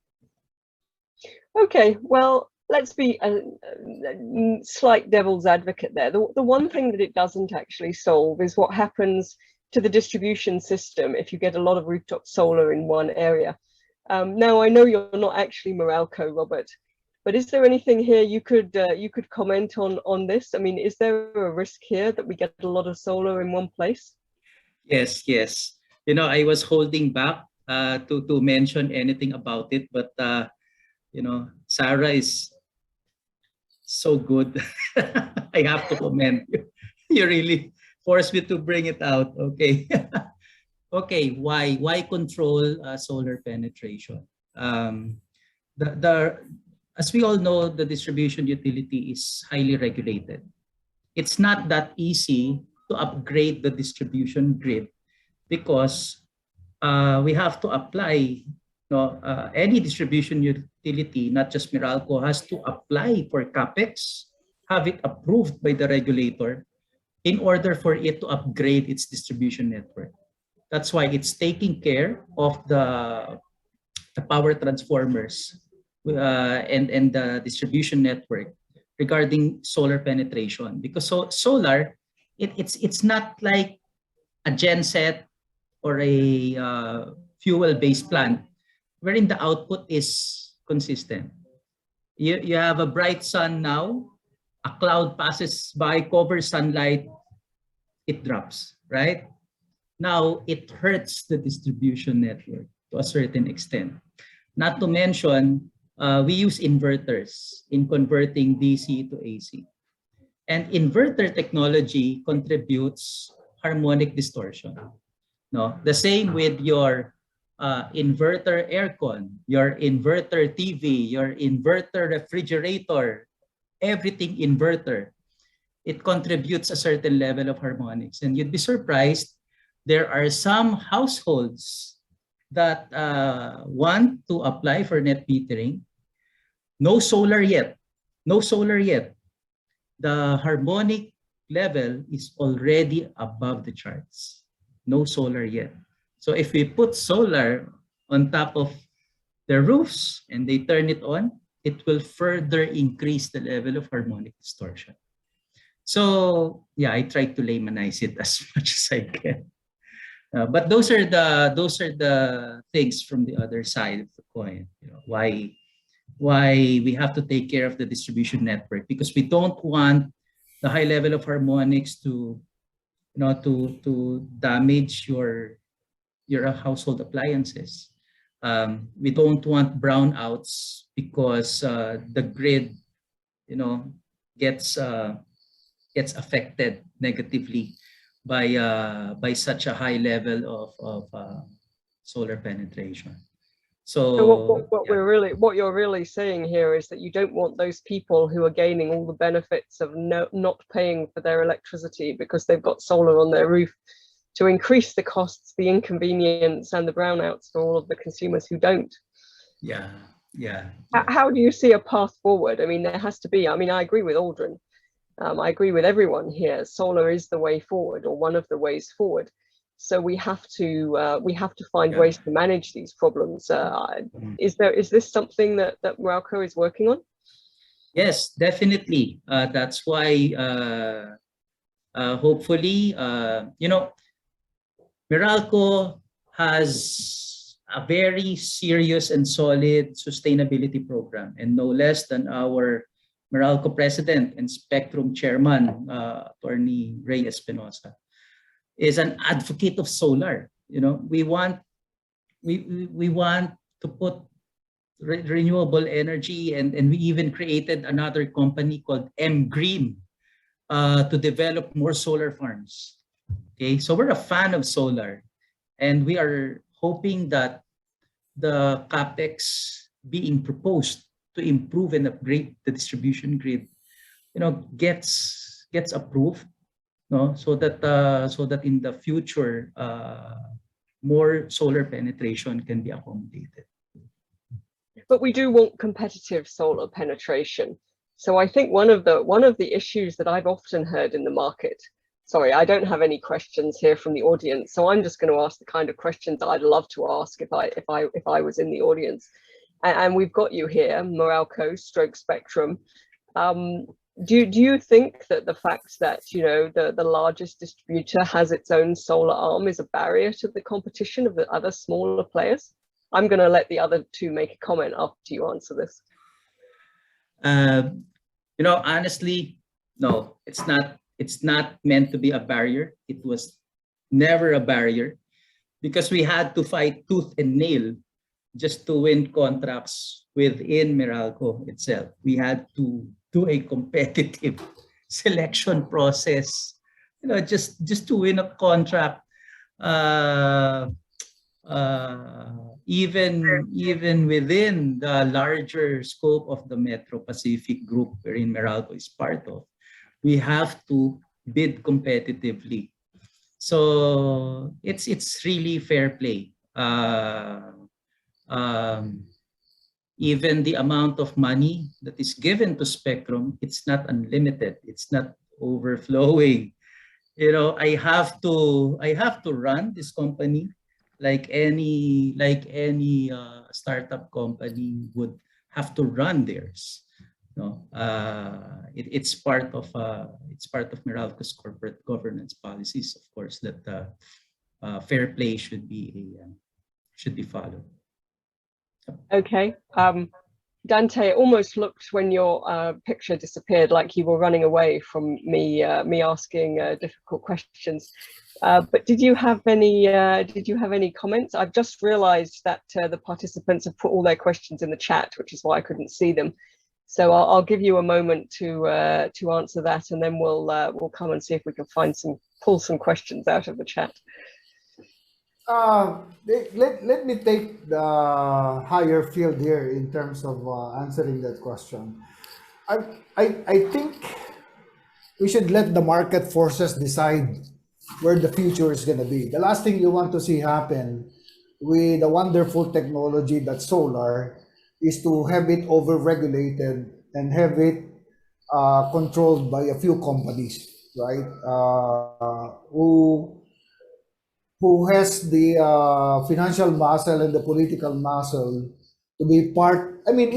[SPEAKER 2] Okay, well, let's be a slight devil's advocate there. The one thing that it doesn't actually solve is what happens to the distribution system if you get a lot of rooftop solar in one area. Now, I know you're not actually Meralco, Robert, but is there anything here you could comment on this? I mean, is there a risk here that we get a lot of solar in one place?
[SPEAKER 4] Yes, yes. You know, I was holding back to mention anything about it, but you know, Sarah is so good. I have to commend you. You really forced me to bring it out. Okay. Okay. Why control solar penetration? As we all know, the distribution utility is highly regulated. It's not that easy to upgrade the distribution grid because we have to apply. Any distribution utility, not just Meralco, has to apply for CAPEX, have it approved by the regulator in order for it to upgrade its distribution network. That's why it's taking care of the power transformers and the distribution network regarding solar penetration. Because solar, it's not like a genset or a fuel-based plant wherein the output is consistent. You have a bright sun now, a cloud passes by, covers sunlight, it drops, right? Now, it hurts the distribution network to a certain extent. Not to mention, we use inverters in converting DC to AC. And inverter technology contributes harmonic distortion. No, the same with your inverter aircon, your inverter TV, your inverter refrigerator, everything inverter. It contributes a certain level of harmonics. And you'd be surprised, there are some households that want to apply for net metering. No solar yet. No solar yet. The harmonic level is already above the charts. No solar yet. So if we put solar on top of the roofs and they turn it on, it will further increase the level of harmonic distortion. So yeah, I try to laymanize it as much as I can. But those are the things from the other side of the coin. You know, why we have to take care of the distribution network, because we don't want the high level of harmonics to damage your household appliances. We don't want brownouts because the grid, gets affected negatively by such a high level of solar penetration.
[SPEAKER 2] So what you're really saying here is that you don't want those people who are gaining all the benefits of not paying for their electricity because they've got solar on their roof to increase the costs, the inconvenience, and the brownouts for all of the consumers who don't.
[SPEAKER 4] Yeah.
[SPEAKER 2] How do you see a path forward? I mean, there has to be. I mean, I agree with Aldrin. I agree with everyone here. Solar is the way forward, or one of the ways forward. So we have to find ways to manage these problems. Is this something that Meralco is working on?
[SPEAKER 4] Yes, definitely. That's why hopefully, Meralco has a very serious and solid sustainability program, and no less than our Meralco president and Spectrum chairman, Attorney Ray Espinosa, is an advocate of solar. We want to put renewable energy, and we even created another company called M Green to develop more solar farms. Okay, so we're a fan of solar, and we are hoping that the CAPEX being proposed improve and upgrade the distribution grid, gets approved, no, so that in the future more solar penetration can be accommodated.
[SPEAKER 2] But we do want competitive solar penetration. So I think one of the issues that I've often heard in the market, sorry, I don't have any questions here from the audience, so I'm just going to ask the kind of questions I'd love to ask if I was in the audience. And we've got you here, Moralco, Stroke Spectrum. Do you think that the fact that the largest distributor has its own solar arm is a barrier to the competition of the other smaller players? I'm going to let the other two make a comment after you answer this.
[SPEAKER 4] Honestly, no, it's not. It's not meant to be a barrier. It was never a barrier, because we had to fight tooth and nail just to win contracts within Meralco itself. We had to do a competitive selection process, just to win a contract. Even within the larger scope of the Metro Pacific group, wherein Meralco is part of, we have to bid competitively. So it's really fair play. Even the amount of money that is given to Spectrum, it's not unlimited. It's not overflowing. I have to run this company like any startup company would have to run theirs. It's part of Meralco's corporate governance policies, of course, that fair play should be followed.
[SPEAKER 2] Okay. Dante, it almost looked when your picture disappeared like you were running away from me asking difficult questions. But did you have any comments? I've just realized that the participants have put all their questions in the chat, which is why I couldn't see them. So I'll give you a moment to answer that, and then we'll come and see if we can pull some questions out of the chat.
[SPEAKER 6] Let me take the higher field here in terms of answering that question. I think we should let the market forces decide where the future is going to be. The last thing you want to see happen with a wonderful technology that's solar is to have it over-regulated and have it controlled by a few companies, right? Who has the financial muscle and the political muscle to be part. I mean,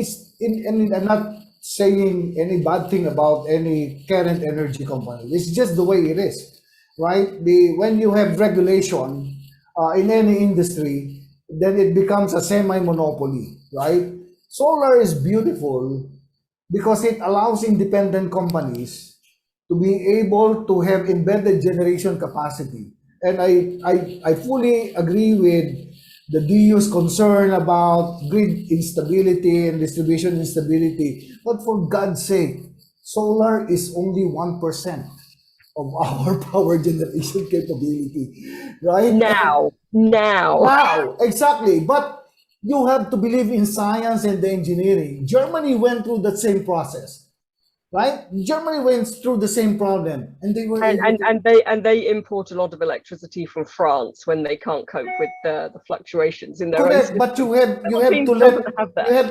[SPEAKER 6] I'm not saying any bad thing about any current energy company. It's just the way it is, right? When you have regulation in any industry, then it becomes a semi-monopoly, right? Solar is beautiful because it allows independent companies to be able to have embedded generation capacity. And I fully agree with the DU's concern about grid instability and distribution instability. But for God's sake, solar is only 1% of our power generation capability, right?
[SPEAKER 2] Now,
[SPEAKER 6] exactly. But you have to believe in science and the engineering. Germany went through that same process. Right? Germany went through the same problem, and they were
[SPEAKER 2] they import a lot of electricity from France when they can't cope with the fluctuations in their own system.
[SPEAKER 6] But you have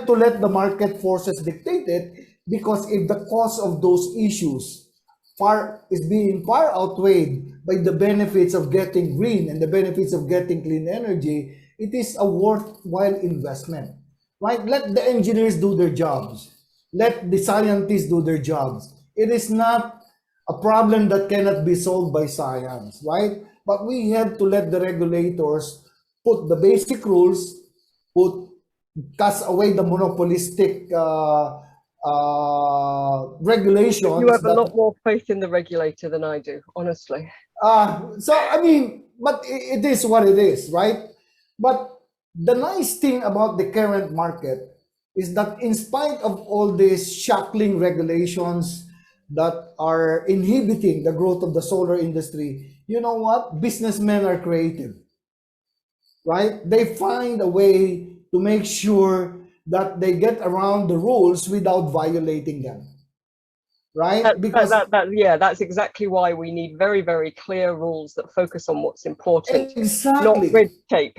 [SPEAKER 6] to let the market forces dictate it, because if the cost of those issues is being far outweighed by the benefits of getting green and the benefits of getting clean energy, it is a worthwhile investment. Right? Let the engineers do their jobs. Let the scientists do their jobs. It is not a problem that cannot be solved by science, right? But we have to let the regulators put the basic rules, cast away the monopolistic regulations.
[SPEAKER 2] You have a lot more faith in the regulator than I do, honestly.
[SPEAKER 6] But it is what it is, right? But the nice thing about the current market is that in spite of all these shackling regulations that are inhibiting the growth of the solar industry, you know what? Businessmen are creative, right? They find a way to make sure that they get around the rules without violating them, right? Because
[SPEAKER 2] Yeah, that's exactly why we need very, very clear rules that focus on what's important, not
[SPEAKER 6] exactly,
[SPEAKER 2] red tape.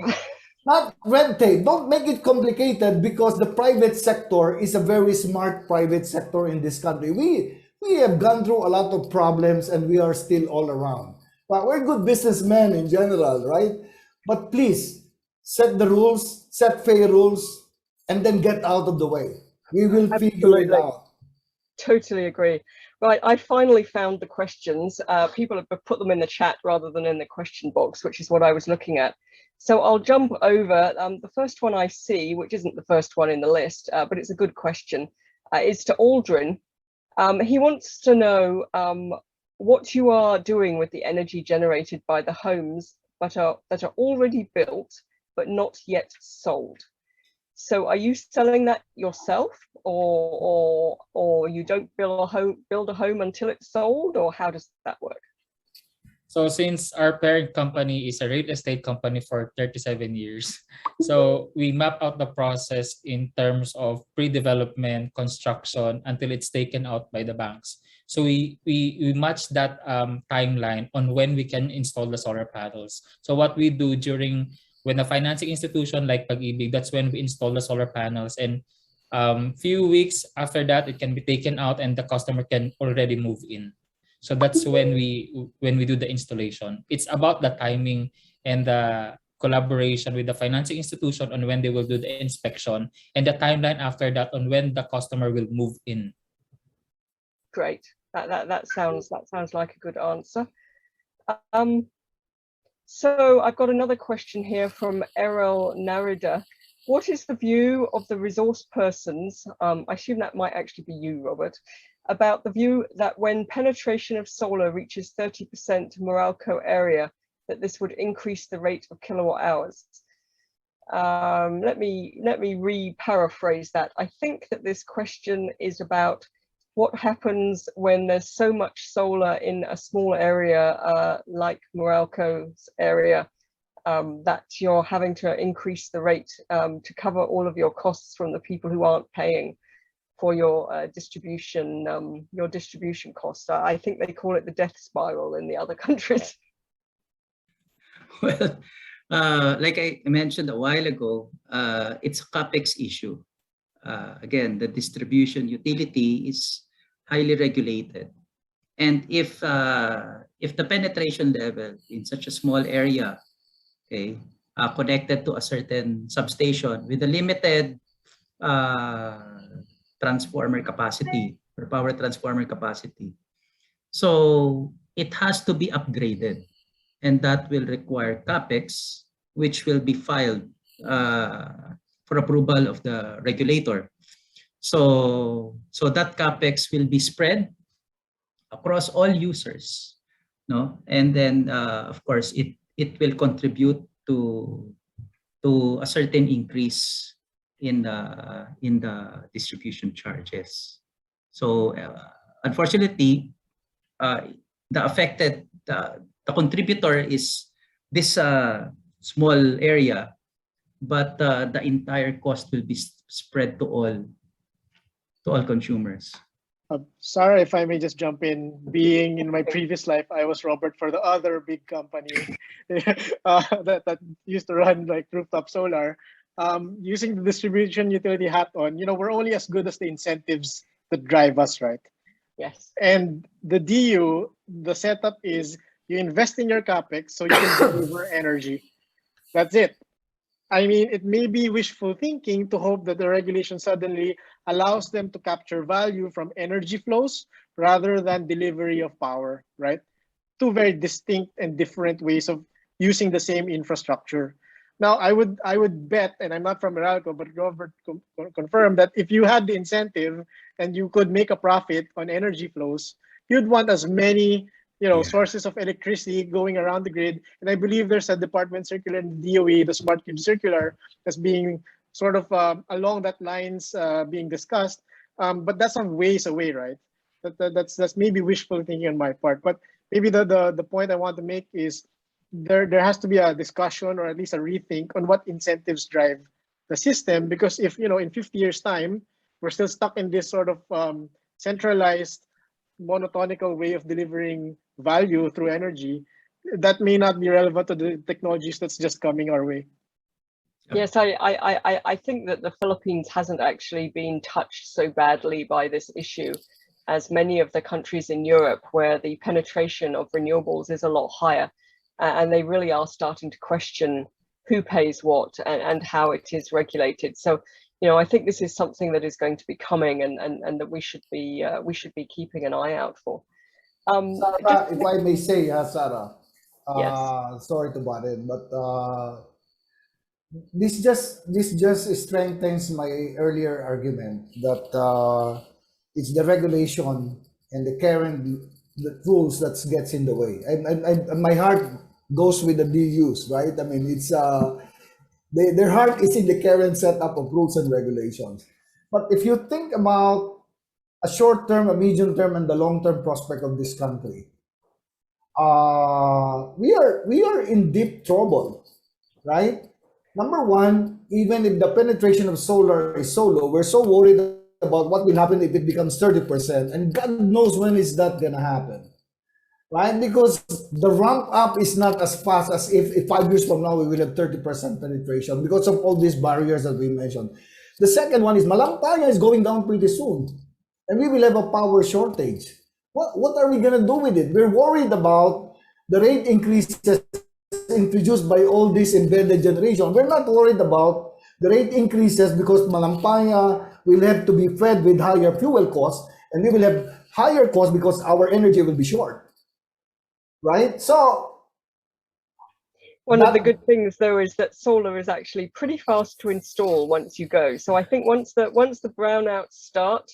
[SPEAKER 6] not red tape. Don't make it complicated, because the private sector is a very smart private sector in this country. We have gone through a lot of problems and we are still all around. But we're good businessmen in general, right? But please set the rules, set fair rules, and then get out of the way. We will figure it
[SPEAKER 2] Absolutely.
[SPEAKER 6] out.
[SPEAKER 2] Totally agree. Right, I finally found the questions. People have put them in the chat rather than in the question box, which is what I was looking at. So I'll jump over. The first one I see, which isn't the first one in the list, but it's a good question, is to Aldrin. He wants to know what you are doing with the energy generated by the homes that are already built but not yet sold. So are you selling that yourself, or you don't build a home until it's sold, or how does that work?
[SPEAKER 5] So since our parent company is a real estate company for 37 years, so we map out the process in terms of pre-development, construction, until it's taken out by the banks. So we match that timeline on when we can install the solar panels. So what we do when a financing institution like Pag-ibig, that's when we install the solar panels, and few weeks after that, it can be taken out and the customer can already move in. So that's when we do the installation. It's about the timing and the collaboration with the financing institution on when they will do the inspection, and the timeline after that on when the customer will move in.
[SPEAKER 2] Great. That sounds like a good answer. So I've got another question here from Errol Narida. What is the view of the resource persons, I assume that might actually be you, Robert, about the view that when penetration of solar reaches 30% Meralco area, that this would increase the rate of kilowatt hours? Let me re-paraphrase that. I think that this question is about what happens when there's so much solar in a small area like Meralco's area, that you're having to increase the rate to cover all of your costs from the people who aren't paying for your distribution costs. I think they call it the death spiral in the other countries.
[SPEAKER 4] Well, like I mentioned a while ago, it's a CapEx issue. Again, the distribution utility is highly regulated, and if the penetration level in such a small area, okay, connected to a certain substation with a limited transformer capacity or power transformer capacity, so it has to be upgraded, and that will require CapEx, which will be filed for approval of the regulator. So that CapEx will be spread across all users, no? And then of course it will contribute to a certain increase in the distribution charges. So unfortunately, the contributor is this small area, but the entire cost will be spread to all consumers.
[SPEAKER 3] Sarah, if I may just jump in, being in my previous life, I was Robert for the other big company that used to run like rooftop solar. Using the distribution utility hat on, we're only as good as the incentives that drive us, right?
[SPEAKER 2] Yes.
[SPEAKER 3] And the DU, the setup is you invest in your CapEx so you can deliver energy. That's it. I mean, it may be wishful thinking to hope that the regulation suddenly allows them to capture value from energy flows rather than delivery of power, right? Two very distinct and different ways of using the same infrastructure. Now, I would bet, and I'm not from Meralco, but Robert confirmed that if you had the incentive and you could make a profit on energy flows, you'd want as many sources of electricity going around the grid. And I believe there's a department circular in the DOE, the Smart Grid Circular, as being sort of along that lines being discussed. But that's some ways away, right? That's maybe wishful thinking on my part. But maybe the point I want to make is there has to be a discussion or at least a rethink on what incentives drive the system, because if, in 50 years time, we're still stuck in this sort of centralized, monotonical way of delivering value through energy, that may not be relevant to the technologies that's just coming our way.
[SPEAKER 2] Yes, I think that the Philippines hasn't actually been touched so badly by this issue as many of the countries in Europe, where the penetration of renewables is a lot higher, and they really are starting to question who pays what and how it is regulated. So, I think this is something that is going to be coming, and that we should be keeping an eye out for.
[SPEAKER 6] Sarah, if I may say, Sarah,
[SPEAKER 2] yes.
[SPEAKER 6] sorry to butt in, but this just strengthens my earlier argument that it's the regulation and the current rules that gets in the way. And my heart goes with the DUs, right? I mean, it's their heart is in the current setup of rules and regulations. But if you think about a short term, a medium term, and the long term prospect of this country, we are in deep trouble, right? Number one, even if the penetration of solar is so low, we're so worried about what will happen if it becomes 30%, and God knows when is that gonna happen, right? Because the ramp up is not as fast as if 5 years from now we will have 30% penetration because of all these barriers that we mentioned. The second one is Malampaya is going down pretty soon, and we will have a power shortage. What are we gonna do with it? We're worried about the rate increases introduced by all this embedded generation. We're not worried about the rate increases because Malampaya will have to be fed with higher fuel costs, and we will have higher costs because our energy will be short, right? So
[SPEAKER 2] one of the good things, though, is that solar is actually pretty fast to install once you go. So I think once the brownouts start,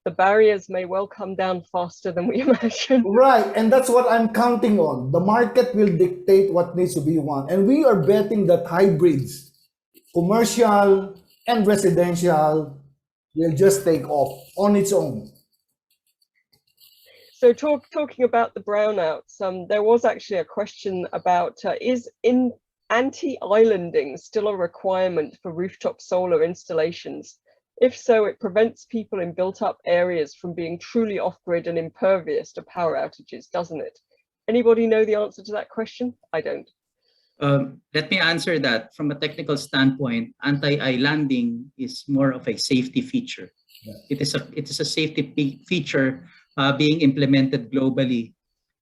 [SPEAKER 2] the barriers may well come down faster than we imagine.
[SPEAKER 6] Right, and that's what I'm counting on. The market will dictate what needs to be won. And we are betting that hybrids, commercial and residential, will just take off on its own.
[SPEAKER 2] So talking about the brownouts, there was actually a question about, is anti-islanding still a requirement for rooftop solar installations? If so, it prevents people in built-up areas from being truly off-grid and impervious to power outages, doesn't it? Anybody know the answer to that question? I don't.
[SPEAKER 4] Let me answer that. From a technical standpoint, anti-islanding is more of a safety feature. Yeah. It is a safety feature being implemented globally,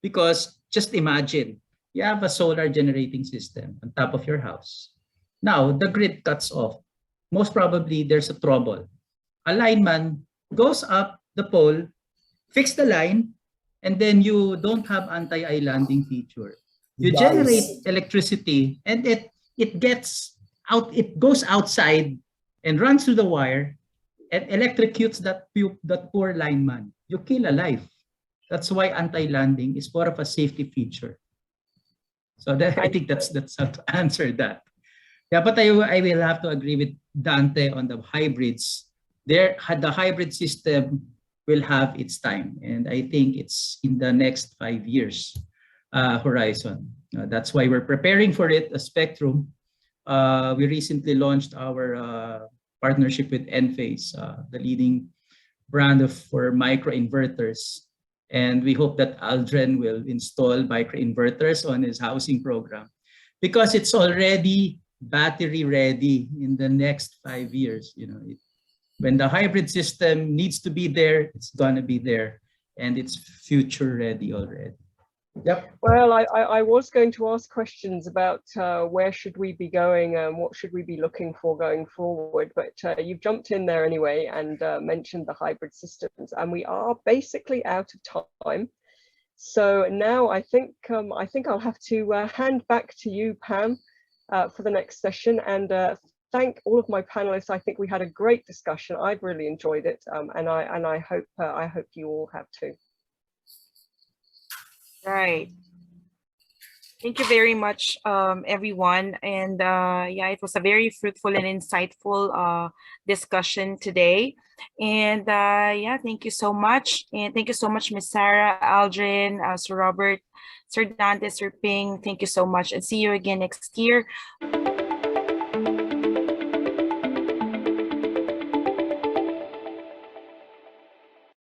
[SPEAKER 4] because just imagine you have a solar generating system on top of your house. Now the grid cuts off. Most probably there's a trouble. A lineman goes up the pole, fix the line, and then you don't have anti-islanding feature. You generate electricity, and it gets out, it goes outside and runs through the wire and electrocutes that poor lineman. You kill a life. That's why anti-landing is more of a safety feature. So I think that's how to answer that. Yeah, but I will have to agree with Dante on the hybrids. The hybrid system will have its time, and I think it's in the next 5 years horizon. That's why we're preparing for it, a Spectrum. We recently launched our partnership with Enphase, the leading brand for microinverters. And we hope that Aldrin will install microinverters on his housing program, because it's already battery ready in the next 5 years. When the hybrid system needs to be there, it's gonna be there, and it's future ready already. Yep.
[SPEAKER 2] Well, I was going to ask questions about where should we be going and what should we be looking for going forward, but you've jumped in there anyway and mentioned the hybrid systems, and we are basically out of time. So now I think I'll have to hand back to you, Pam, for the next session, and thank all of my panelists. I think we had a great discussion. I've really enjoyed it, and I hope you all have too.
[SPEAKER 1] Right. Thank you very much, everyone. And yeah, it was a very fruitful and insightful discussion today. And yeah, thank you so much. And thank you so much, Ms. Sarah, Aldrin, Sir Robert, Sir Dante, Sir Ping. Thank you so much, and see you again next year.